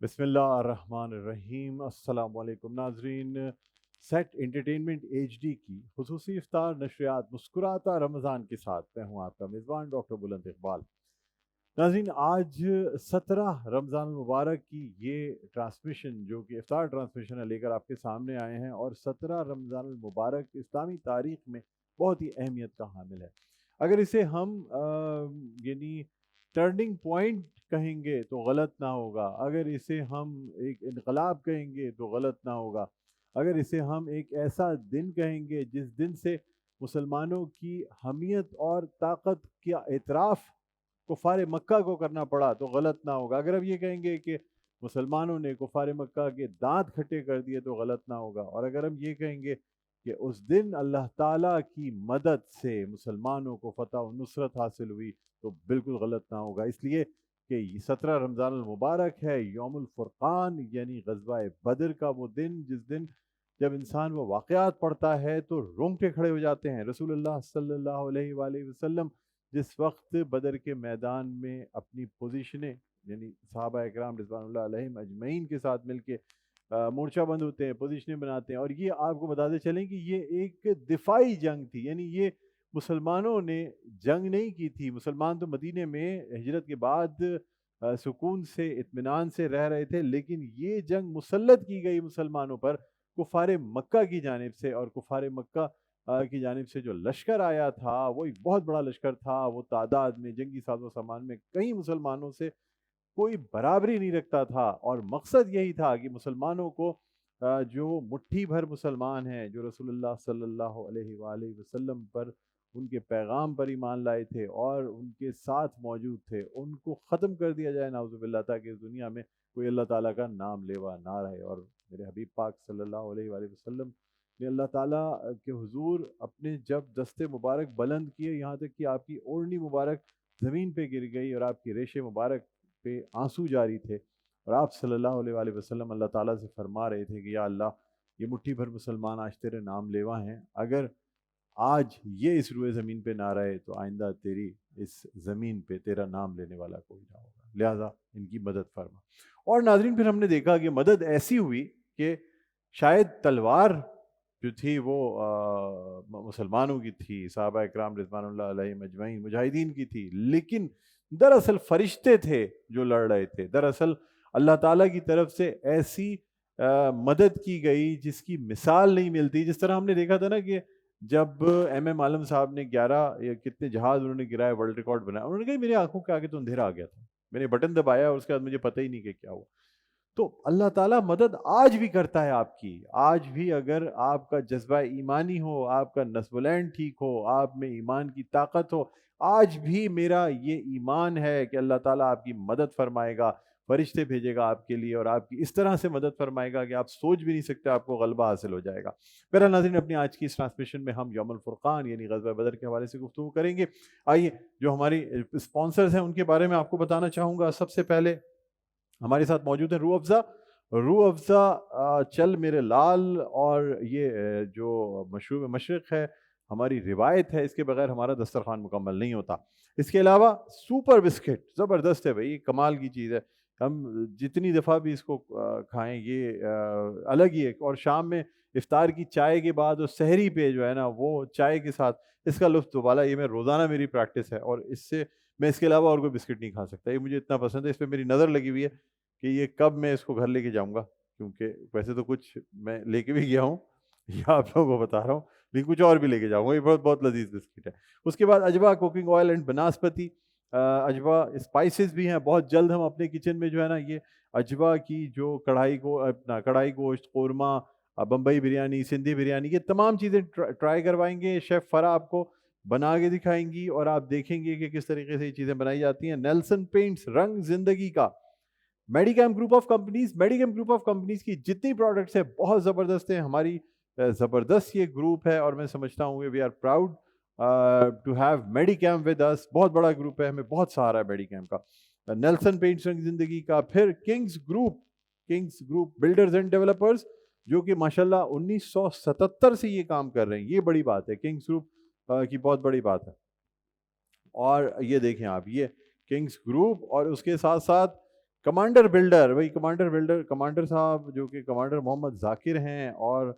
بسم اللہ الرحمن الرحیم۔ السلام علیکم ناظرین، سیٹ انٹرٹینمنٹ ایچ ڈی کی خصوصی افطار نشریات مسکراتا رمضان کے ساتھ میں ہوں آپ کا میزبان ڈاکٹر بلند اقبال۔ ناظرین، آج 17 رمضان المبارک کی یہ ٹرانسمیشن جو کہ افطار ٹرانسمیشن ہے لے کر آپ کے سامنے آئے ہیں، اور 17 رمضان المبارک اسلامی تاریخ میں بہت ہی اہمیت کا حامل ہے۔ اگر اسے ہم یعنی ٹرننگ پوائنٹ کہیں گے تو غلط نہ ہوگا، اگر اسے ہم ایک انقلاب کہیں گے تو غلط نہ ہوگا، اگر اسے ہم ایک ایسا دن کہیں گے جس دن سے مسلمانوں کی حمیت اور طاقت کا اعتراف کفار مکہ کو کرنا پڑا تو غلط نہ ہوگا، اگر اب یہ کہیں گے کہ مسلمانوں نے کفار مکہ کے دانت کھٹے کر دیے تو غلط نہ ہوگا، اور اگر ہم یہ کہیں گے کہ اس دن اللہ تعالیٰ کی مدد سے مسلمانوں کو فتح و نصرت حاصل ہوئی تو بالکل غلط نہ ہوگا، اس لیے کہ 17 رمضان المبارک ہے یوم الفرقان، یعنی غزوہ بدر کا وہ دن جس دن جب انسان وہ واقعات پڑھتا ہے تو رونگٹے کھڑے ہو جاتے ہیں۔ رسول اللہ صلی اللہ علیہ وآلہ وسلم جس وقت بدر کے میدان میں اپنی پوزیشنیں یعنی صحابہ اکرام رضوان اللہ علیہم اجمعین کے ساتھ مل کے مورچہ بند ہوتے ہیں، پوزیشنیں بناتے ہیں، اور یہ آپ کو بتاتے چلیں کہ یہ ایک دفاعی جنگ تھی، یعنی یہ مسلمانوں نے جنگ نہیں کی تھی۔ مسلمان تو مدینے میں ہجرت کے بعد سکون سے اطمینان سے رہ رہے تھے، لیکن یہ جنگ مسلط کی گئی مسلمانوں پر کفار مکہ کی جانب سے، اور کفار مکہ کی جانب سے جو لشکر آیا تھا وہ ایک بہت بڑا لشکر تھا، وہ تعداد میں جنگی ساز و سامان میں کئی مسلمانوں سے کوئی برابری نہیں رکھتا تھا، اور مقصد یہی تھا کہ مسلمانوں کو جو مٹھی بھر مسلمان ہیں جو رسول اللہ صلی اللہ علیہ وآلہ وسلم پر ان کے پیغام پر ایمان لائے تھے اور ان کے ساتھ موجود تھے، ان کو ختم کر دیا جائے نعوذ باللہ، تاکہ اس دنیا میں کوئی اللہ تعالیٰ کا نام لیوا نہ رہے۔ اور میرے حبیب پاک صلی اللہ علیہ وآلہ وسلم نے اللہ تعالیٰ کے حضور اپنے جب دستے مبارک بلند کیے، یہاں تک کہ آپ کی اوڑھنی مبارک زمین پہ گر گئی اور آپ کی ریشے مبارک پہ آنسو جاری تھے، اور آپ صلی اللہ علیہ وآلہ وسلم اللہ تعالیٰ سے فرما رہے تھے کہ یا اللہ، یہ مٹھی بھر مسلمان آج تیرے نام لیوا ہیں، اگر آج یہ اس روئے زمین پہ نہ رہے تو آئندہ تیری اس زمین پہ تیرا نام لینے والا کوئی نہ ہوگا، لہٰذا ان کی مدد فرما۔ اور ناظرین، پھر ہم نے دیکھا کہ مدد ایسی ہوئی کہ شاید تلوار جو تھی وہ مسلمانوں کی تھی، صحابہ اکرام رضوان اللہ علیہ مجمعین مجاہدین کی تھی، لیکن دراصل فرشتے تھے جو لڑ رہے تھے، دراصل اللہ تعالیٰ کی طرف سے ایسی مدد کی گئی جس کی مثال نہیں ملتی۔ جس طرح ہم نے دیکھا تھا نا کہ جب ایم عالم صاحب نے 11 یا کتنے جہاز انہوں نے گرائے، ورلڈ ریکارڈ بنایا، انہوں نے کہا میری آنکھوں کے آگے تو اندھیرا آ گیا تھا، میں نے بٹن دبایا اور اس کے بعد مجھے پتہ ہی نہیں کہ کیا ہوا۔ تو اللہ تعالیٰ مدد آج بھی کرتا ہے آپ کی، آج بھی اگر آپ کا جذبہ ایمانی ہو، آپ کا نصب العین ٹھیک ہو، آپ میں ایمان کی طاقت ہو، آج بھی میرا یہ ایمان ہے کہ اللہ تعالیٰ آپ کی مدد فرمائے گا، فرشتے بھیجے گا آپ کے لیے، اور آپ کی اس طرح سے مدد فرمائے گا کہ آپ سوچ بھی نہیں سکتے آپ کو غلبہ حاصل ہو جائے گا۔ میرا ناظرین، اپنی آج کی اس ٹرانسمیشن میں ہم یوم الفرقان یعنی غزوہ بدر کے حوالے سے گفتگو کریں گے۔ آئیے جو ہماری اسپانسرز ہیں ان کے بارے میں آپ کو بتانا چاہوں گا۔ سب سے پہلے ہمارے ساتھ موجود ہیں روح افزا۔ روح افزا چل میرے لال، اور یہ جو مشروب مشرق ہے، ہماری روایت ہے، اس کے بغیر ہمارا دسترخوان مکمل نہیں ہوتا۔ اس کے علاوہ سپر بسکٹ زبردست ہے بھائی، کمال کی چیز ہے، ہم جتنی دفعہ بھی اس کو کھائیں یہ الگ ہی ہے۔ اور شام میں افطار کی چائے کے بعد اور سحری پہ جو ہے نا وہ چائے کے ساتھ اس کا لطف دوبالا، یہ میں روزانہ میری پریکٹس ہے، اور اس سے میں اس کے علاوہ اور کوئی بسکٹ نہیں کھا سکتا، یہ مجھے اتنا پسند ہے۔ اس پہ میری نظر لگی ہوئی ہے کہ یہ کب میں اس کو گھر لے کے جاؤں گا، کیونکہ ویسے تو کچھ میں لے کے بھی گیا ہوں یا آپ لوگوں کو بتا رہا ہوں، لیکن کچھ اور بھی لے کے جاؤں گا، یہ بہت بہت لذیذ بسکٹ ہے۔ اس کے بعد اجوا کوکنگ آئل اینڈ بناسپتی، اجوا اسپائسز بھی ہیں، بہت جلد ہم اپنے کچن میں جو ہے نا یہ اجوا کی جو کڑھائی گوشت، قورمہ، بمبئی بریانی، سندھی بریانی، یہ تمام چیزیں ٹرائی کروائیں گے۔ شیف فرا آپ کو بنا کے دکھائیں گی اور آپ دیکھیں گے کہ کس طریقے سے یہ چیزیں بنائی جاتی ہیں۔ نیلسن پینٹس، رنگ زندگی کا۔ Medicam group of companies, Medicam group of companies کی جتنی پروڈکٹس ہیں بہت زبردست ہیں، ہماری زبردست یہ گروپ ہے، اور میں سمجھتا ہوں کہ we are proud to have Medicam with us, بہت بڑا گروپ ہے، ہمیں بہت سہارا ہے میڈیکیم کا۔ نیلسن پینٹس رنگ زندگی کا، پھر Kings Group Builders and Developers, جو کہ ماشاءاللہ 1977 سے یہ کام کر رہے ہیں، یہ بڑی بات ہے، کنگز گروپ کی بہت بڑی بات ہے۔ اور یہ دیکھیں آپ، یہ کنگز گروپ اور اس کے ساتھ ساتھ کمانڈر بلڈر، وہی کمانڈر بلڈر، کمانڈر صاحب جو کہ کمانڈر محمد ذاکر ہیں، اور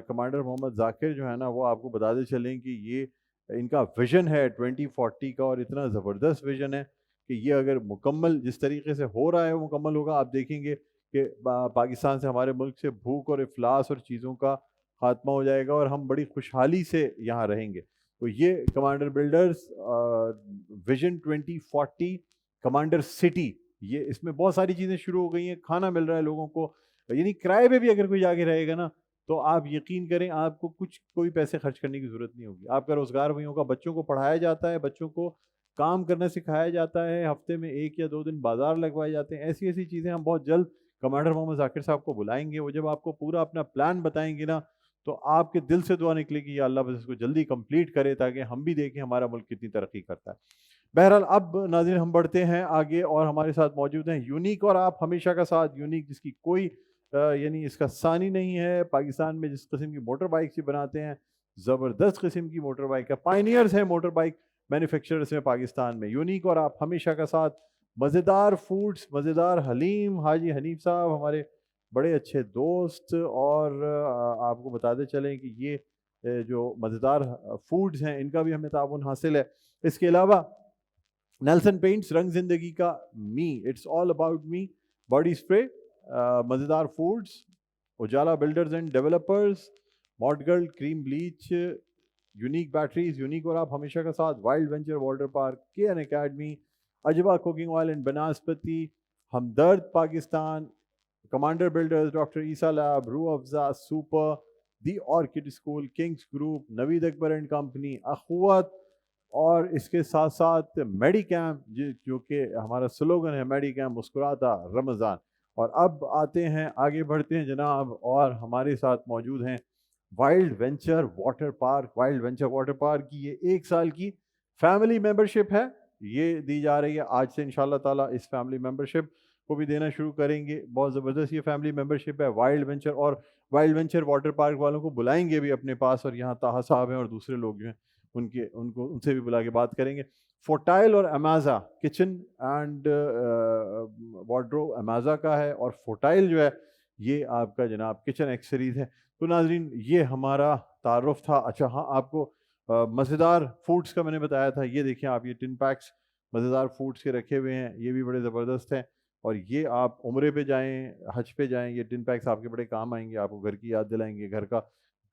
کمانڈر محمد ذاکر جو ہے نا وہ آپ کو بتاتے چلیں کہ یہ ان کا ویژن ہے 2040 کا، اور اتنا زبردست ویژن ہے کہ یہ اگر مکمل جس طریقے سے ہو رہا ہے وہ مکمل ہوگا. آپ دیکھیں گے کہ پاکستان سے، ہمارے ملک سے بھوک اور افلاس اور چیزوں کا خاتمہ ہو جائے گا، اور ہم بڑی خوشحالی سے یہاں رہیں گے. تو یہ commander builders vision 2040 commander city, یہ اس میں بہت ساری چیزیں شروع ہو گئی ہیں. کھانا مل رہا ہے لوگوں کو، یعنی کرائے پہ بھی اگر کوئی جا کے رہے گا نا تو آپ یقین کریں آپ کو کوئی پیسے خرچ کرنے کی ضرورت نہیں ہوگی. آپ کا روزگار وہیں ہوگا، بچوں کو پڑھایا جاتا ہے، بچوں کو کام کرنا سکھایا جاتا ہے، ہفتے میں 1 یا 2 دن بازار لگوائے جاتے ہیں. ایسی ایسی چیزیں ہم بہت جلد کمانڈر محمد ذاکر صاحب کو بلائیں گے. وہ جب آپ کو پورا اپنا پلان بتائیں گے نا تو آپ کے دل سے دعا نکلے گی یا اللہ بس اس کو جلدی کمپلیٹ کرے تاکہ ہم بھی دیکھیں ہمارا ملک کتنی ترقی کرتا ہے. بہرحال اب ناظرین ہم بڑھتے ہیں آگے، اور ہمارے ساتھ موجود ہیں یونیک، اور آپ ہمیشہ کا ساتھ یونیک جس کی کوئی یعنی اس کا ثانی نہیں ہے. پاکستان میں جس قسم کی موٹر بائک سے بناتے ہیں، زبردست قسم کی موٹر بائک ہے، پائنیئرز ہیں موٹر بائک مینوفیکچررز میں پاکستان میں. یونیک اور آپ ہمیشہ کا ساتھ. مزیدار فوڈز، مزیدار حلیم، حاجی حنیف صاحب ہمارے بڑے اچھے دوست، اور آپ کو بتاتے چلیں کہ یہ جو مزیدار فوڈز ہیں ان کا بھی ہمیں تعاون حاصل ہے. اس کے علاوہ نیلسن پینٹس، رنگ زندگی کا me, it's all about me body spray, Mazedar foods, Ujala builders and developers, mod girl cream bleach, unique batteries. Unique اور آپ ہمیشہ کا ساتھ. Wild venture water park, K N academy, Ajwa cooking oil and banaspati, Hamdard Pakistan, commander builders, doctor Essa lab, Rooh Afza super, the orchid school, kings group, Naveed Akbar and company, Akhuwat, اور اس کے ساتھ ساتھ میڈی کیمپ جو کہ ہمارا سلوگن ہے، میڈی کیمپ مسکراتا رمضان. اور اب آتے ہیں آگے بڑھتے ہیں جناب، اور ہمارے ساتھ موجود ہیں Wild venture water Park. Wild venture water Park کی یہ 1 سال کی فیملی ممبرشپ ہے، یہ دی جا رہی ہے آج سے انشاءاللہ تعالیٰ. اس فیملی ممبرشپ کو بھی دینا شروع کریں گے. بہت زبردست یہ فیملی ممبرشپ ہے وائلڈ وینچر، اور وائلڈ وینچر واٹر پارک والوں کو بلائیں گے بھی اپنے پاس، اور یہاں طاہا صاحب ہیں اور دوسرے لوگ جو ہیں ان سے بھی بلا کے بات کریں گے. فورٹائل اور امیزا کچن اینڈ وارڈروب امیزا کا ہے، اور فورٹائل جو ہے یہ آپ کا جناب کچن ایکسسریز ہے. تو ناظرین یہ ہمارا تعارف تھا. اچھا ہاں، آپ کو مزیدار فوڈز کا میں نے بتایا تھا. یہ دیکھیں آپ، یہ ٹن پیکس مزیدار فوڈز کے رکھے ہوئے ہیں، یہ بھی بڑے زبردست ہیں. اور یہ آپ عمرے پہ جائیں، حج پہ جائیں، یہ ٹن پیکس آپ کے بڑے کام آئیں گے، آپ کو گھر کی یاد دلائیں گے. گھر کا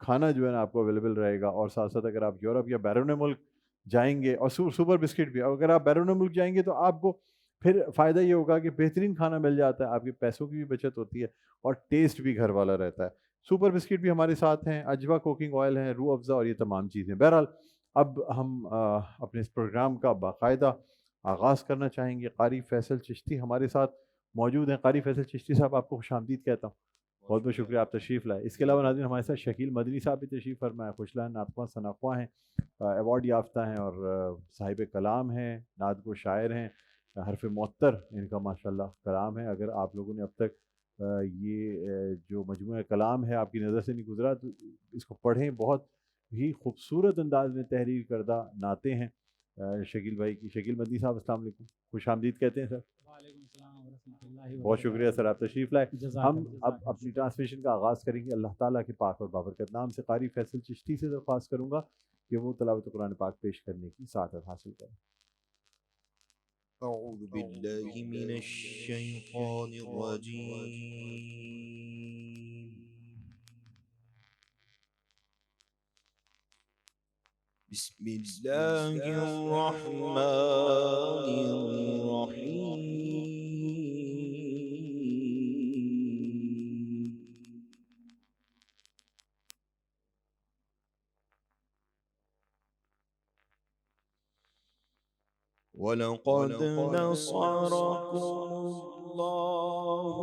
کھانا جو ہے نا آپ کو اویلیبل رہے گا. اور ساتھ ساتھ اگر آپ یورپ یا بیرون ملک جائیں گے، اور سپر بسکٹ بھی، اور اگر آپ بیرون ملک جائیں گے تو آپ کو پھر فائدہ یہ ہوگا کہ بہترین کھانا مل جاتا ہے، آپ کے پیسوں کی بھی بچت ہوتی ہے، اور ٹیسٹ بھی گھر والا رہتا ہے. سپر بسکٹ بھی ہمارے ساتھ ہیں، اجوا کوکنگ آئل ہیں، روح افزا، اور یہ تمام چیزیں. بہرحال اب ہم اپنے اس پروگرام کا باقاعدہ آغاز کرنا چاہیں گے. قاری فیصل چشتی ہمارے ساتھ موجود ہیں. قاری فیصل چشتی صاحب آپ کو خوش آمدید کہتا ہوں، بہت بہت شکریہ آپ تشریف لائے. اس کے علاوہ ناظرین ہمارے ساتھ شکیل مدنی صاحب بھی تشریف فرمائے، خوشلان ناطقواں ثناءخواں ہیں، ایوارڈ یافتہ ہیں، اور صاحب کلام ہیں، نعت گو شاعر ہیں. حرف معطر ان کا ماشاءاللہ کلام ہے. اگر آپ لوگوں نے اب تک یہ جو مجموعہ کلام ہے آپ کی نظر سے نہیں گزرا تو اس کو پڑھیں. بہت ہی خوبصورت انداز میں تحریر کردہ نعتیں ہیں شکیل بھائی کی. شکیل مدنی صاحب السلام علیکم، خوش آمدید کہتے ہیں سر. وعلیکم السلام ورحمۃ اللہ بہت شکریہ سر، آپ تشریف لائے. ہم اب جزاک اپنی ٹرانسمیشن کا آغاز کریں گے. اللہ تعالیٰ کے پاک اور بابرکت نام سے قاری فیصل چشتی سے درخواست کروں گا کہ وہ تلاوت قرآن پاک پیش کرنے کی سعادت حاصل کریں. أعوذ بالله من الشيطان الرجيم. بسم الله الرحمن الرحيم. ولقد نصركم الله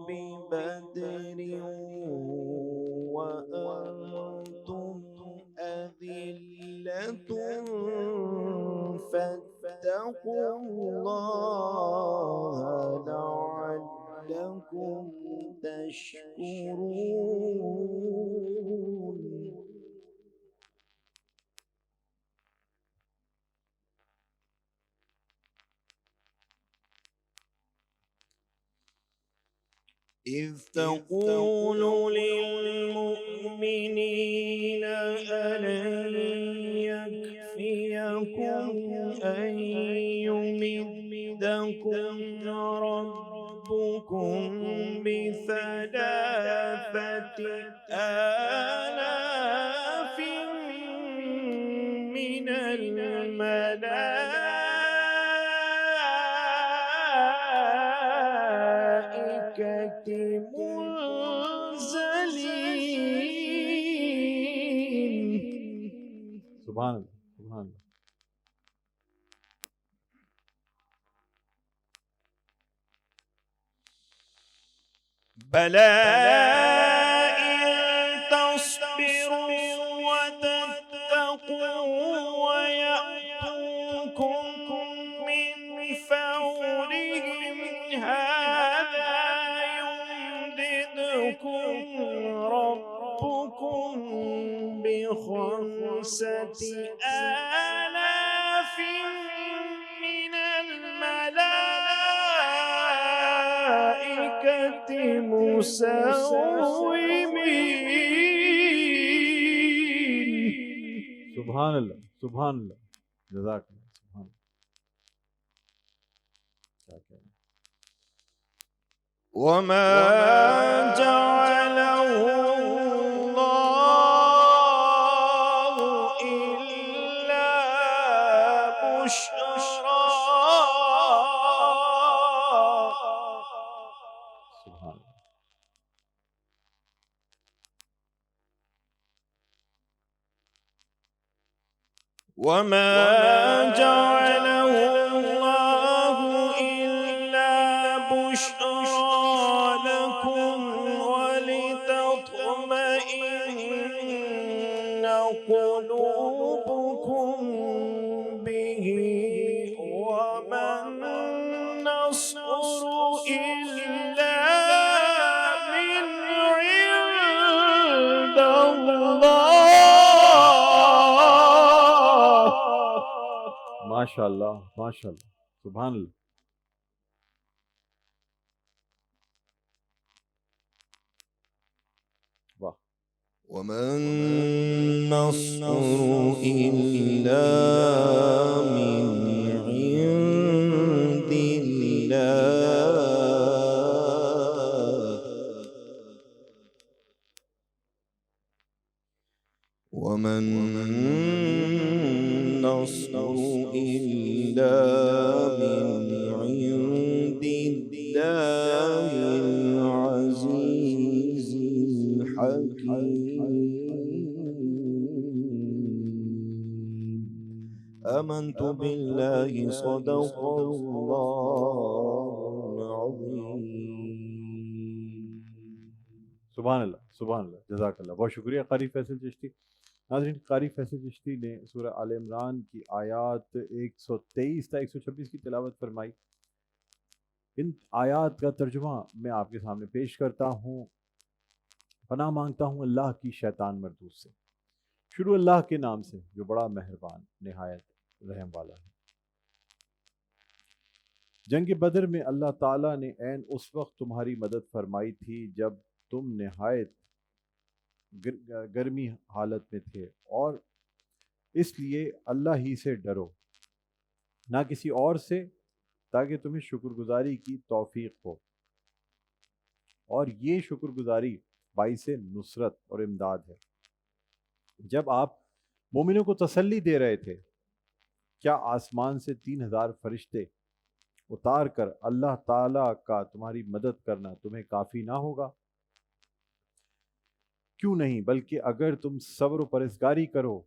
ببدر وأنتم أذلة فاتقوا الله لعلكم تشكرون. إذ تقول للمؤمنين ألن يكفيكم أن يمدكم ربكم بثلاثة آلاف من الملائكة منزلين. سبحان اللہ سبحان اللہ. بلى إن تصبروا وتتقوا ويأتوكم من فورهم هذا يمددكم ربكم بخمسة آلاف من الملائكة مسومين. سبحان اللہ سبحان اللہ. جزاک اللہ سبحان اللہ. کیا کہہ رہے ہیں؟ وما جعله الله إلا بشرى. سبحان اللہ. وما جعله الله إلا بشرى لكم ولتطمئن قلوبكم به وما النصر إلا من عند الله. ماشاء اللہ ماشاء اللہ سبحان اللہ. واہ. وما النصر إلا من عند الله. وما النصر إلا من عند الله العزيز الحكيم. آمنت بالله صدق الله العظيم. سبحان اللہ سبحان اللہ. جزاک اللہ. بہت شکریہ قاری فیصل چشتی. ناظرین قاری فیصل چشتی نے سورہ آل عمران کی آیات 123 تا 126 کی تلاوت فرمائی. ان آیات کا ترجمہ میں آپ کے سامنے پیش کرتا ہوں. پناہ مانگتا ہوں اللہ کی شیطان مردود سے. شروع اللہ کے نام سے جو بڑا مہربان نہایت رحم والا ہے. جنگ بدر میں اللہ تعالیٰ نے عین اس وقت تمہاری مدد فرمائی تھی جب تم نہایت گرمی حالت میں تھے، اور اس لیے اللہ ہی سے ڈرو نہ کسی اور سے، تاکہ تمہیں شکر گزاری کی توفیق ہو، اور یہ شکر گزاری باعث نصرت اور امداد ہے. جب آپ مومنوں کو تسلی دے رہے تھے، کیا آسمان سے 3000 فرشتے اتار کر اللہ تعالیٰ کا تمہاری مدد کرنا تمہیں کافی نہ ہوگا؟ کیوں نہیں، بلکہ اگر تم صبر و پرہیزگاری کرو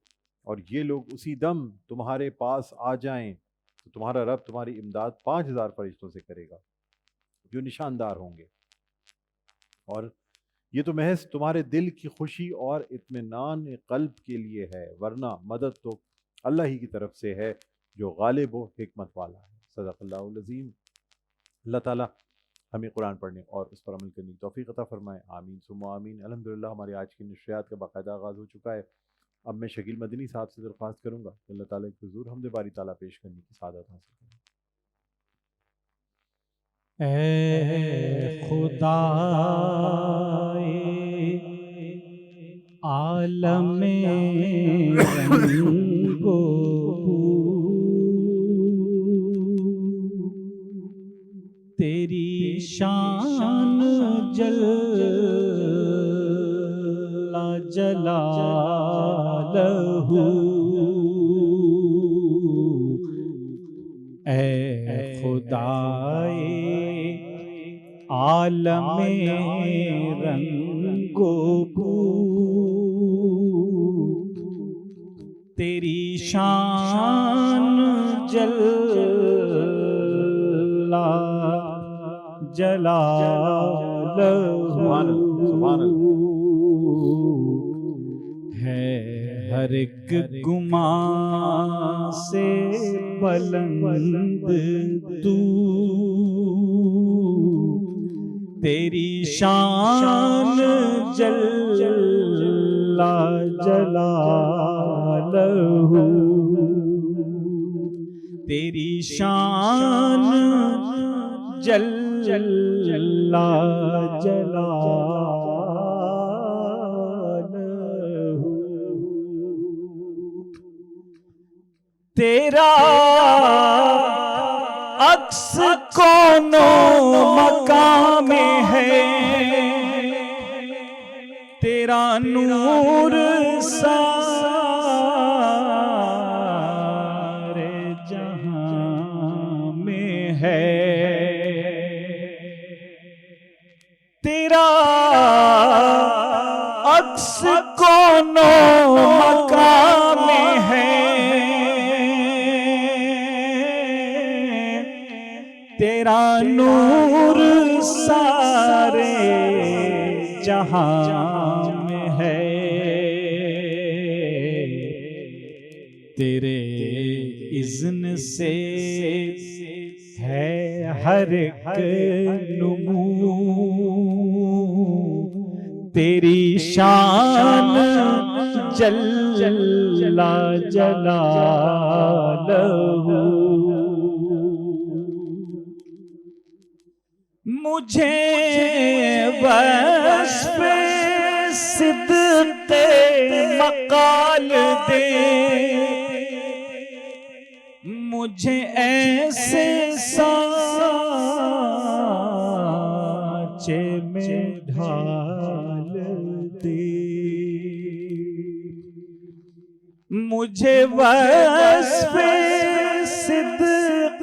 اور یہ لوگ اسی دم تمہارے پاس آ جائیں تو تمہارا رب تمہاری امداد 5000 فرشتوں سے کرے گا جو نشاندار ہوں گے، اور یہ تو محض تمہارے دل کی خوشی اور اطمینان قلب کے لیے ہے، ورنہ مدد تو اللہ ہی کی طرف سے ہے جو غالب و حکمت والا ہے. صدق اللہ العظیم. اللہ تعالیٰ ہمیں قرآن پڑھنے اور اس پر عمل کرنے کی توفیق عطا فرمائے. آمین ثم آمین. الحمدللہ ہماری آج کی نشریات کا باقاعدہ آغاز ہو چکا ہے. اب میں شکیل مدنی صاحب سے درخواست کروں گا کہ اللہ تعالیٰ کی حضور حمد باری تعالیٰ پیش کرنے کی سعادت حاصل کریں. اے خدا عالم رنگ و بو، تیری شان جلالہ، اے خدائے عالم رنگ و بو، تیری شان جلالہ ہے ہر ایک گمان سے بلند تو، تیری شان جلالہ، تیری شان جلالہ، تیرا عکس کون مقام میں ہے، تیرا نور سارے جہاں میں ہے، تیرا عکس کون مقام میں ہے، تیرا نور سارے جہاں میں ہے، تیرے اذن سے ہے ہر ایک نمو، تیری شان جلالہ، مجھے وصف صدق مقال دے، مجھے ایسے سانچے میں ڈھال دے، مجھے وصف صدق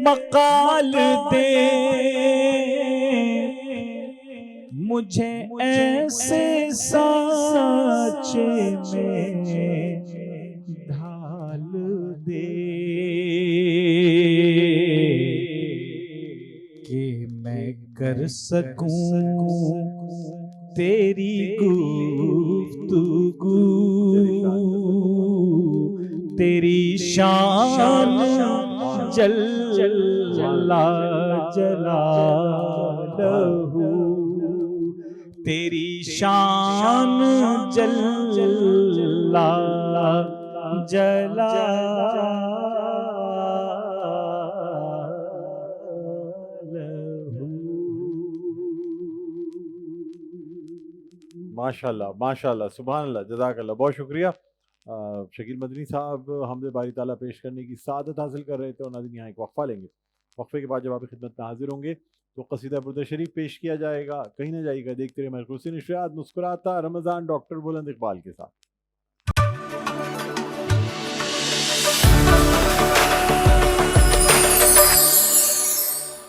مقال دے، مجھے ایسے سانچے میں ڈھال دے کہ میں کر سکوں تیری گفتگو، تیری شان جلالہ، تیری شان جلالہ، ماشاءاللہ ماشاءاللہ، سبحان اللہ، جزاک اللہ، بہت شکریہ۔ شکیل مدنی صاحب حمد باری تعالیٰ پیش کرنے کی سعادت حاصل کر رہے تھے، اور ناظرین یہاں ایک وقفہ لیں گے، وقفے کے بعد جب آپ کی خدمت میں حاضر ہوں گے تو قصیدہ برد شریف پیش کیا جائے گا، کہیں نہ جائے گا، دیکھتے رہے محفوظ نشریات مسکراتا رمضان ڈاکٹر بلند اقبال کے ساتھ۔